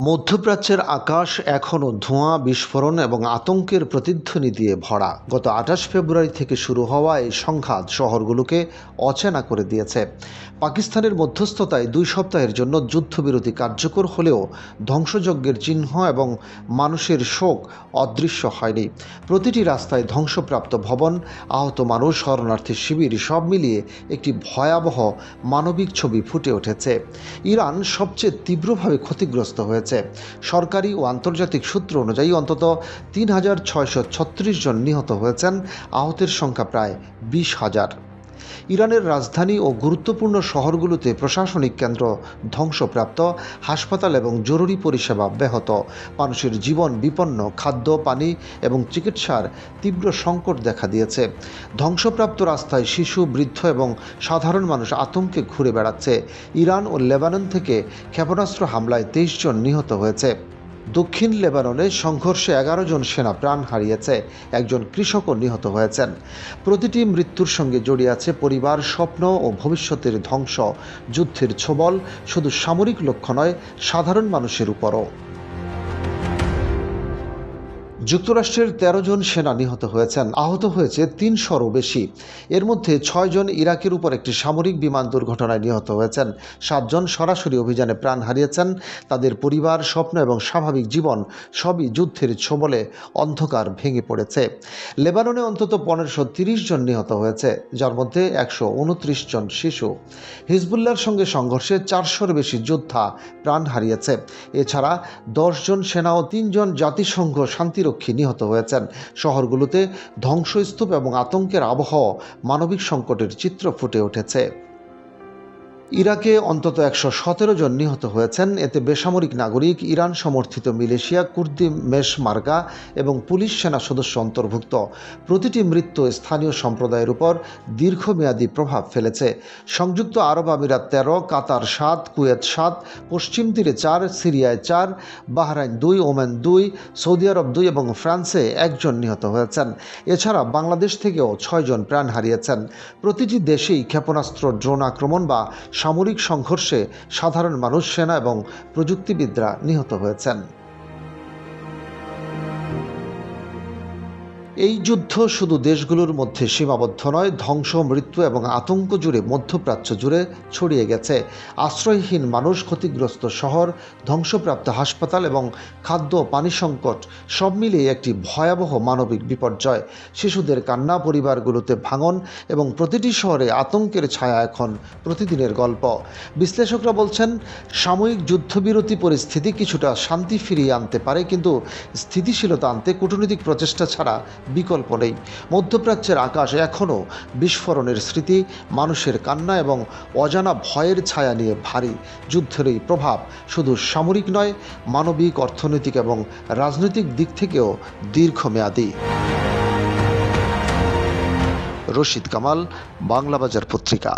মধ্যপ্রাচ্যের আকাশ এখনও ধোঁয়া, বিস্ফোরণ এবং আতঙ্কের প্রতিধ্বনি দিয়ে ভরা। গত ২৮ ফেব্রুয়ারি থেকে শুরু হওয়া এই সংঘাত শহরগুলোকে অচেনা করে দিয়েছে। পাকিস্তানের মধ্যস্থতায় ২ সপ্তাহের জন্য যুদ্ধবিরতি কার্যকর হলেও ধ্বংসযজ্ঞের চিহ্ন এবং মানুষের শোক অদৃশ্য হয়নি। প্রতিটি রাস্তায় ধ্বংসপ্রাপ্ত ভবন, আহত মানুষ, শরণার্থী শিবির সব মিলিয়ে একটি ভয়াবহ মানবিক ছবি ফুটে উঠেছে। ইরান সবচেয়ে তীব্রভাবে ক্ষতিগ্রস্ত হয়েছে। সরকারি ও আন্তর্জাতিক সূত্র অনুযায়ী অন্তত ৩,৬৩৬ জন নিহত হয়েছেন, আহতের সংখ্যা প্রায় ২০,০০০। ইরানের রাজধানী ও গুরুত্বপূর্ণ শহরগুলোতে প্রশাসনিক কেন্দ্র ধ্বংসপ্রাপ্ত, হাসপাতাল এবং জরুরি পরিষেবা ব্যাহত, মানুষের জীবন বিপন্ন, খাদ্য, পানি এবং চিকিৎসার তীব্র সংকট দেখা দিয়েছে। ধ্বংসপ্রাপ্ত রাস্তায় শিশু, বৃদ্ধ এবং সাধারণ মানুষ আতঙ্কে ঘুরে বেড়াচ্ছে। ইরান ও লেবানন থেকে ক্ষেপণাস্ত্র হামলায় ২৩ জন নিহত হয়েছে। দক্ষিণ লেবাননে সংঘর্ষে ১১ জন সেনা প্রাণ হারিয়েছে, একজন কৃষকও নিহত হয়েছেন। প্রতিটি মৃত্যুর সঙ্গে জড়িয়ে আছে পরিবার, স্বপ্ন ও ভবিষ্যতের ধ্বংস। যুদ্ধের ছোবল শুধু সামরিক লক্ষ্য নয়, সাধারণ মানুষের উপরও। যুক্তরাষ্ট্রের ১৩ জন সেনা নিহত হয়েছেন, আহত হয়েছে ৩০০রও বেশি। এর মধ্যে ৬ জন ইরাকের উপর একটি সামরিক বিমান দুর্ঘটনায় নিহত হয়েছেন। ৭ জন সরাসরি অভিযানে প্রাণ হারিয়েছেন। তাদের পরিবার, স্বপ্ন এবং স্বাভাবিক জীবন সবই যুদ্ধের ছোবলে অন্ধকার ভেঙে পড়েছে। লেবাননে অন্তত ১৫৩০ জন নিহত হয়েছে, যার মধ্যে ১২৯ জন শিশু। হিজবুল্লাহর সঙ্গে সংঘর্ষে ৪০০র বেশি যোদ্ধা প্রাণ হারিয়েছে। এছাড়া ১০ জন সেনা ও ৩ জন জাতিসংঘ শান্তিরক্ষী নিহত হয়েছেন। শহরগুলোতে ধ্বংসস্তূপ এবং আতঙ্কের আবহাওয়া, মানবিক সংকটের চিত্র ফুটে উঠেছে। ইরাকে অন্তত ১১৭ জন নিহত হয়েছেন। এতে বেসামরিক নাগরিক, ইরান সমর্থিত মিলিশিয়া, কুর্দি মেশমার্কা এবং পুলিশ সেনা সদস্য অন্তর্ভুক্ত। প্রতিটি মৃত্যু স্থানীয় সম্প্রদায়ের উপর দীর্ঘমেয়াদী প্রভাব ফেলেছে। সংযুক্ত আরব আমিরাত ১৩, কাতার ৭, কুয়েত ৭, পশ্চিম তীরে ৪, সিরিয়ায় ৪, বাহরাইন ২, ওমান ২, সৌদি আরব ২ এবং ফ্রান্সে ১ জন নিহত হয়েছেন। এছাড়া বাংলাদেশ থেকেও ৬ জন প্রাণ হারিয়েছেন। প্রতিটি দেশেই ক্ষেপণাস্ত্র, ড্রোন আক্রমণ বা সামরিক সংঘর্ষে সাধারণ মানুষ, সেনা এবং প্রযুক্তিবিদরা নিহত হয়েছেন। এই যুদ্ধ শুধু দেশগুলোর মধ্যে সীমাবদ্ধ নয়, ধ্বংস, মৃত্যু এবং আতঙ্ক জুড়ে মধ্যপ্রাচ্য জুড়ে ছড়িয়ে গেছে। আশ্রয়হীন মানুষ, ক্ষতিগ্রস্ত শহর, ধ্বংসপ্রাপ্ত হাসপাতাল এবং খাদ্য ও পানি সংকট সব মিলিয়ে একটি ভয়াবহ মানবিক বিপর্যয়। শিশুদের কান্না, পরিবারগুলোতে ভাঙন এবং প্রতিটি শহরে আতঙ্কের ছায়া এখন প্রতিদিনের গল্প। বিশ্লেষকরা বলছেন, সাময়িক যুদ্ধবিরতি পরিস্থিতি কিছুটা শান্তি ফিরিয়ে আনতে পারে, কিন্তু স্থিতিশীলতা আনতে কূটনৈতিক প্রচেষ্টা ছাড়া বিকল্প নেই। মধ্যপ্রাচ্যের আকাশ এখনও বিস্ফোরণের স্মৃতি, মানুষের কান্না এবং অজানা ভয়ের ছায়া নিয়ে ভারী। যুদ্ধের এই প্রভাব শুধু সামরিক নয়, মানবিক, অর্থনৈতিক এবং রাজনৈতিক দিক থেকেও দীর্ঘমেয়াদী। রশিদ কামাল, বাংলাবাজার পত্রিকা।